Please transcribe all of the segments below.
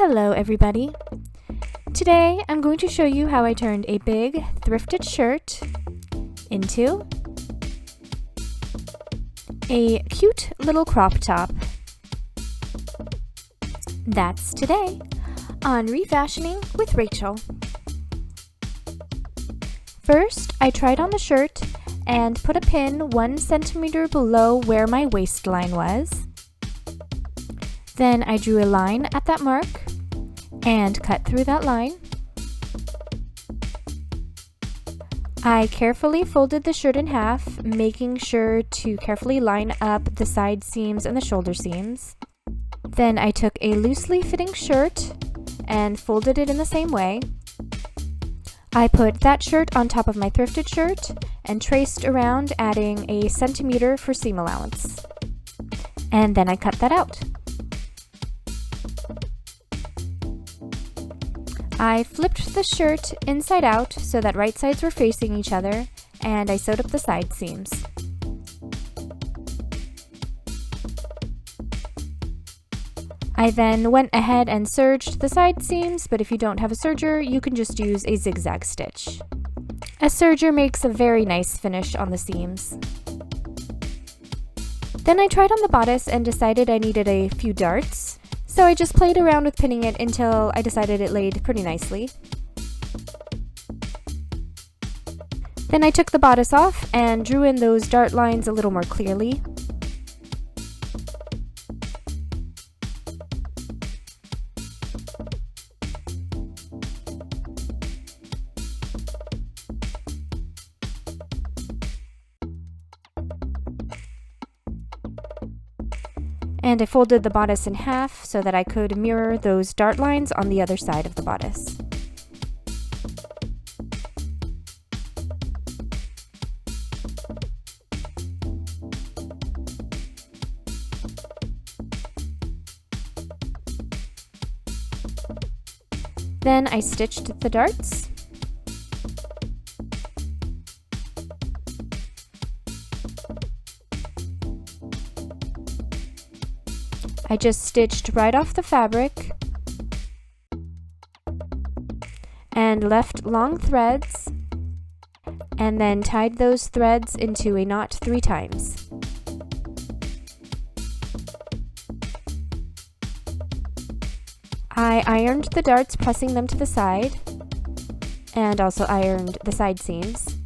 Hello everybody! Today I'm going to show you how I turned a big thrifted shirt into a cute little crop top. That's today on Refashioning with Rachel. First, I tried on the shirt and put a pin 1 centimeter below where my waistline was. Then I drew a line at that mark and cut through that line. I carefully folded the shirt in half, making sure to carefully line up the side seams and the shoulder seams. Then I took a loosely fitting shirt and folded it in the same way. I put that shirt on top of my thrifted shirt and traced around, adding a centimeter for seam allowance. And then I cut that out. I flipped the shirt inside out so that right sides were facing each other, and I sewed up the side seams. I then went ahead and serged the side seams, but if you don't have a serger, you can just use a zigzag stitch. A serger makes a very nice finish on the seams. Then I tried on the bodice and decided I needed a few darts. So I just played around with pinning it until I decided it laid pretty nicely. Then I took the bodice off and drew in those dart lines a little more clearly. And I folded the bodice in half so that I could mirror those dart lines on the other side of the bodice. Then I stitched the darts. I just stitched right off the fabric and left long threads, and then tied those threads into a knot 3 times. I ironed the darts, pressing them to the side, and also ironed the side seams.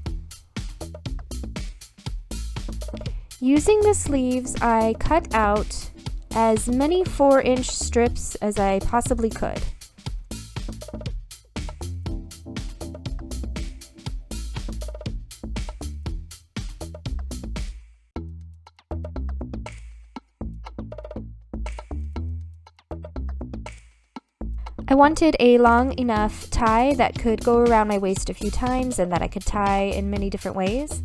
Using the sleeves, I cut out as many 4-inch strips as I possibly could. I wanted a long enough tie that could go around my waist a few times and that I could tie in many different ways.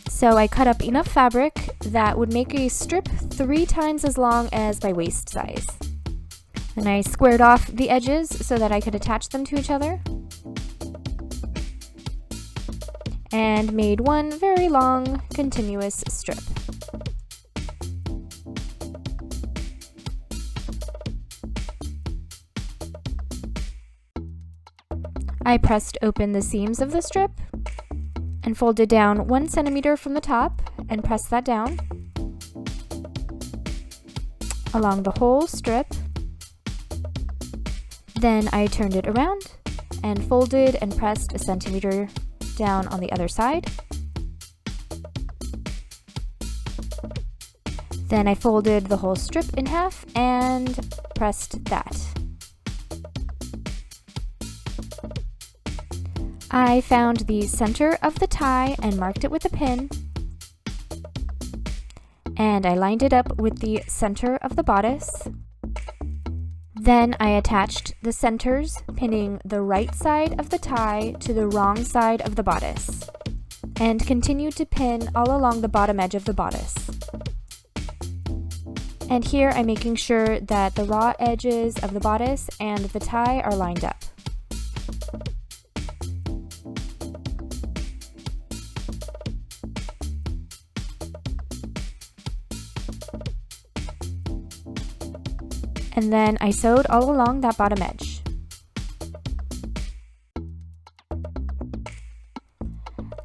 So I cut up enough fabric that would make a strip 3 times as long as my waist size. And I squared off the edges so that I could attach them to each other. And made one very long, continuous strip. I pressed open the seams of the strip and folded down 1 centimeter from the top and pressed that down along the whole strip. Then I turned it around and folded and pressed 1 centimeter down on the other side. Then I folded the whole strip in half and pressed that. I found the center of the tie and marked it with a pin, and I lined it up with the center of the bodice. Then I attached the centers, pinning the right side of the tie to the wrong side of the bodice, and continued to pin all along the bottom edge of the bodice. And here I'm making sure that the raw edges of the bodice and the tie are lined up. And then I sewed all along that bottom edge.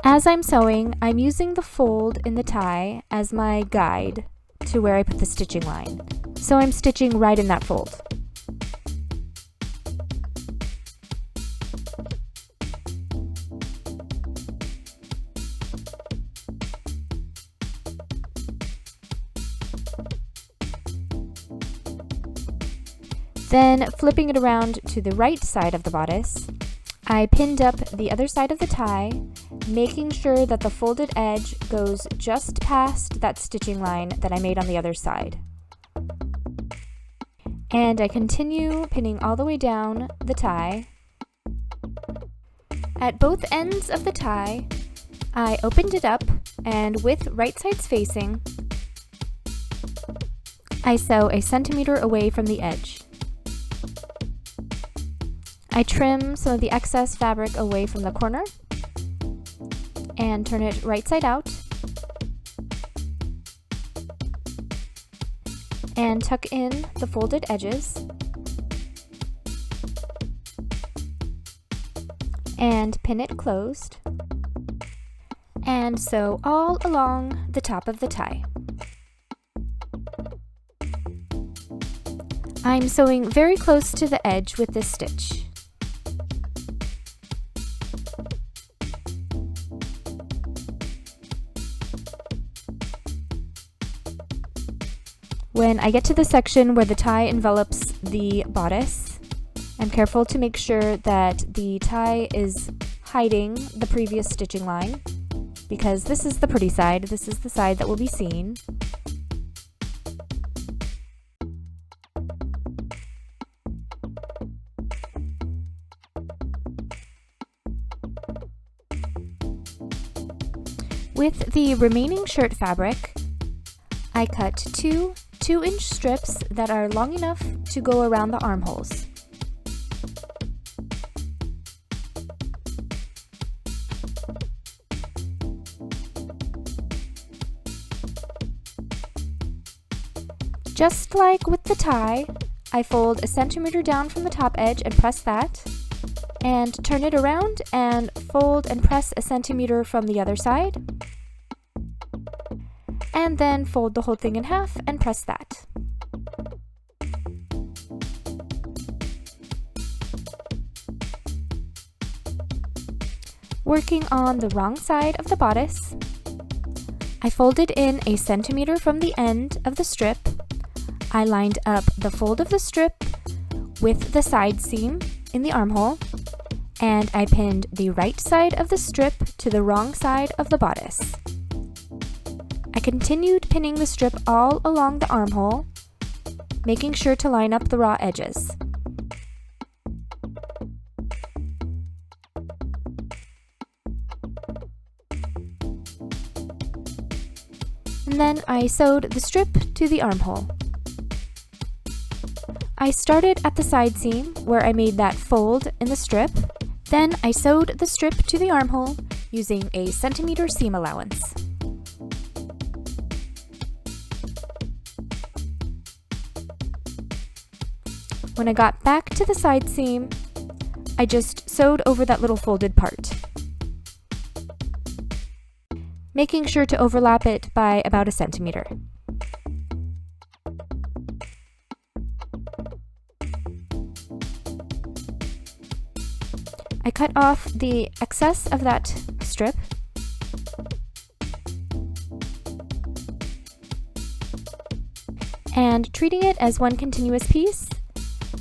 As I'm sewing, I'm using the fold in the tie as my guide to where I put the stitching line. So I'm stitching right in that fold. Then flipping it around to the right side of the bodice, I pinned up the other side of the tie, making sure that the folded edge goes just past that stitching line that I made on the other side. And I continue pinning all the way down the tie. At both ends of the tie, I opened it up, and with right sides facing, I sew 1 centimeter away from the edge. I trim some of the excess fabric away from the corner and turn it right side out and tuck in the folded edges and pin it closed and sew all along the top of the tie. I'm sewing very close to the edge with this stitch. When I get to the section where the tie envelops the bodice, I'm careful to make sure that the tie is hiding the previous stitching line, because this is the pretty side, this is the side that will be seen. With the remaining shirt fabric, I cut two 2-inch strips that are long enough to go around the armholes. Just like with the tie, I fold 1 centimeter down from the top edge and press that, and turn it around and fold and press 1 centimeter from the other side, and then fold the whole thing in half and press that. Working on the wrong side of the bodice, I folded in 1 centimeter from the end of the strip. I lined up the fold of the strip with the side seam in the armhole, and I pinned the right side of the strip to the wrong side of the bodice. I continued pinning the strip all along the armhole, making sure to line up the raw edges. And then I sewed the strip to the armhole. I started at the side seam where I made that fold in the strip. Then I sewed the strip to the armhole using 1 centimeter seam allowance. When I got back to the side seam, I just sewed over that little folded part, making sure to overlap it by about 1 centimeter. I cut off the excess of that strip and, treating it as one continuous piece,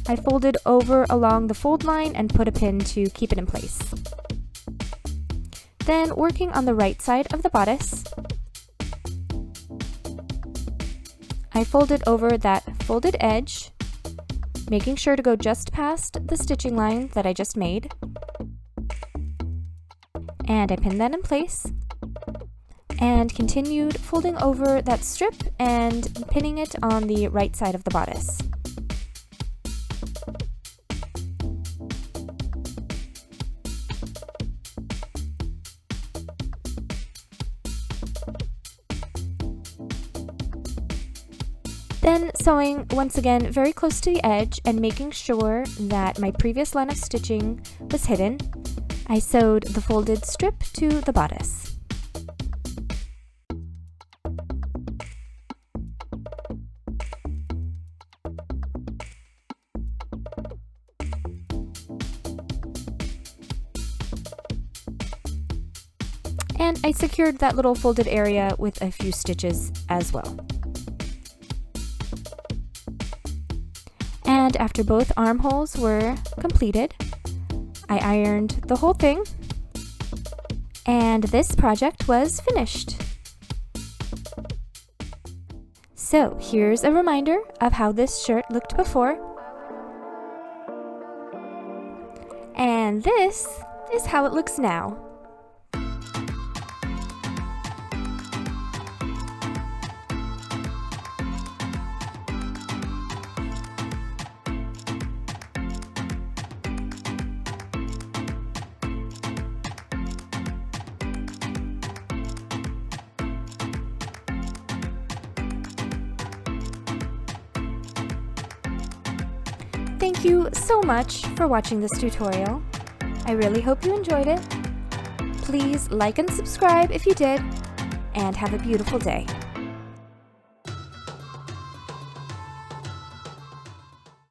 I folded over along the fold line and put a pin to keep it in place. Then, working on the right side of the bodice, I folded over that folded edge, making sure to go just past the stitching line that I just made, and I pinned that in place, and continued folding over that strip and pinning it on the right side of the bodice. Then sewing once again very close to the edge and making sure that my previous line of stitching was hidden, I sewed the folded strip to the bodice. And I secured that little folded area with a few stitches as well. And after both armholes were completed, I ironed the whole thing, and this project was finished. So here's a reminder of how this shirt looked before, and this is how it looks now. Thank you so much for watching this tutorial. I really hope you enjoyed it. Please like and subscribe if you did, and have a beautiful day.